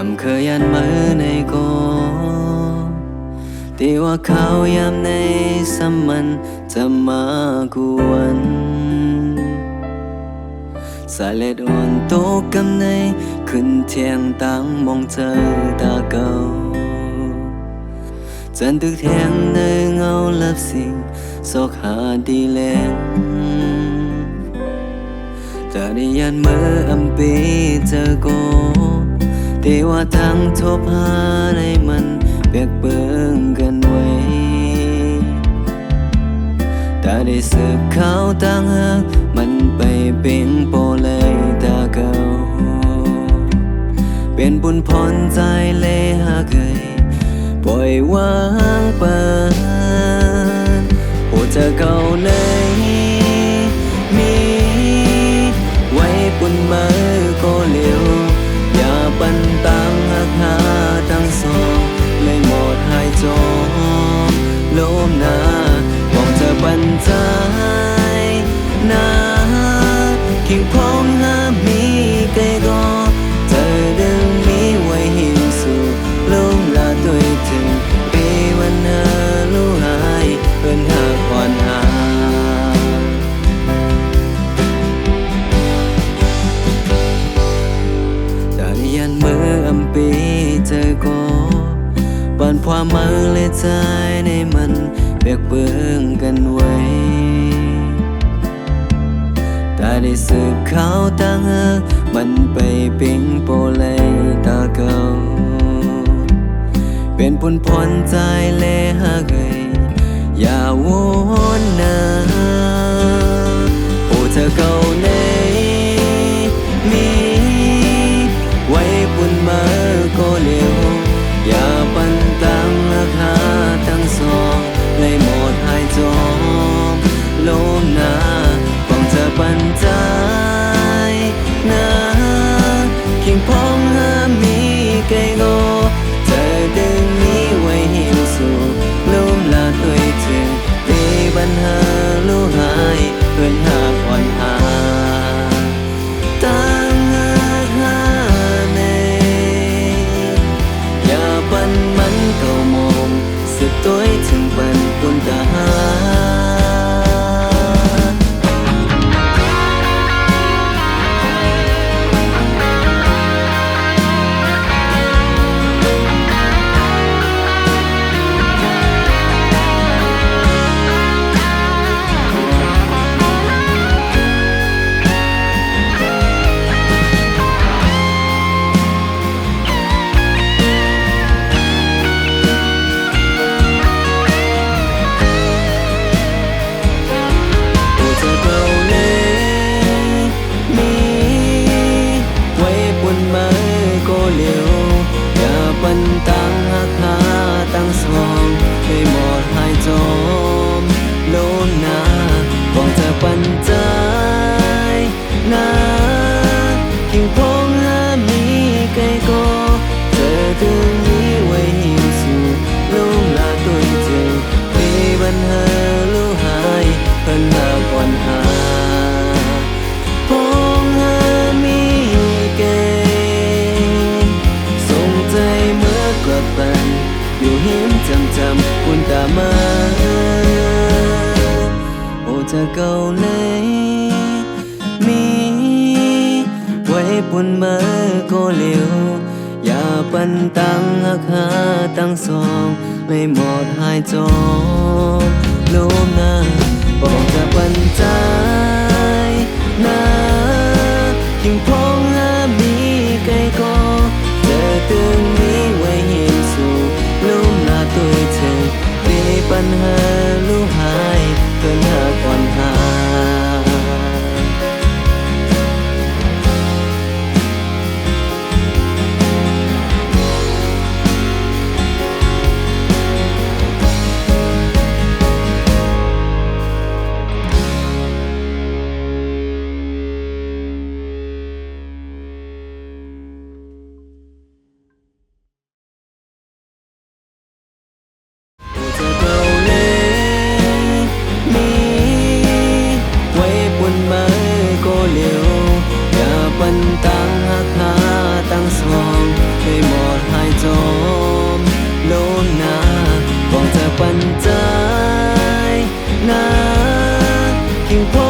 ำเคยยันมือในโกที่ว่าเขายามในสมันจะมากวนสายเล็ดอ่อนตกกำในขึ้นเทียงตั้งมองเจอตาเก่าจันตึกแทงในเงาลับสิ่งซอกหาดีแลงจะได้ยันมืออำปีเจอโกที่ว่าทั้งทบหาในมันเบียกเบิ่งกันไว้แต่ได้สืบเขาตั้งหักมันไปเป็นโปเลยตาเก่าเป็นบุญพรใจเลยหาเคยปล่อยวางเปิดโอ้เจอเก่าในมีไว้ปุ่นมือก็เลี้ยวอย่าปันตังหักหาทั้งสองเลยหมดหายจมลมหนามองเธอปันใจนาคิงพองหามีไกลก็เธอดึงมีไว้หินสู่ลมลาตัวถึงปีวันเธอรู้หายเพื่อนหากอ่อนหายันมืออำปีเจอก็บานความมือเลยใจในมันเบียกเบิ่งกันไว้แต่ได้สืบเขาตั้งหักมันไปปิงโปเลยตาเก่าเป็นผลพรใจเลยหากเคยอย่าวนนะโอ้เธอเก่าในมีไว้ปุ่นมาก็เลี้ยวอย่าปันตังราคาทั้งสองเลยหมดหายจมลมหนาฟังเธอปันใจนะคิงพองหามีไกลโกเธอดึงมีไว้หิวสู่ลมลาตัวถึงปีปัญหาลู่หายเพื่อนหาผ่อนหาตั้งปันมันเก่ามองสึกตัวถึงปันปุ่นตาหาปันตังหักหาตั้งสองไม่หมดหายจมโลนนาบอกเธอปันใจนาคิงพงหามีไกลก็เธอถึงมีไว้หิวสู่ลมลาตัวถึงมีปัญหาลู่หายเพิ่นหาก่อนหาพงหามีไกลปันอยู่เห็นจำคุณตามาโอ้เธอเก่าเลยมีไว้ปุ่นมาก็เลี้ยวอย่าปันตังหักหาตั้งสองเลยหมดหายจมลมหนาบอกจะปันใจนะคิงพองหามีไกลก็เธอตึงมีไว้หินสู่ลมลาตัวถึงมีปัญหาลู่หายเพื่อนหาก่อนหา เพียงเพราะ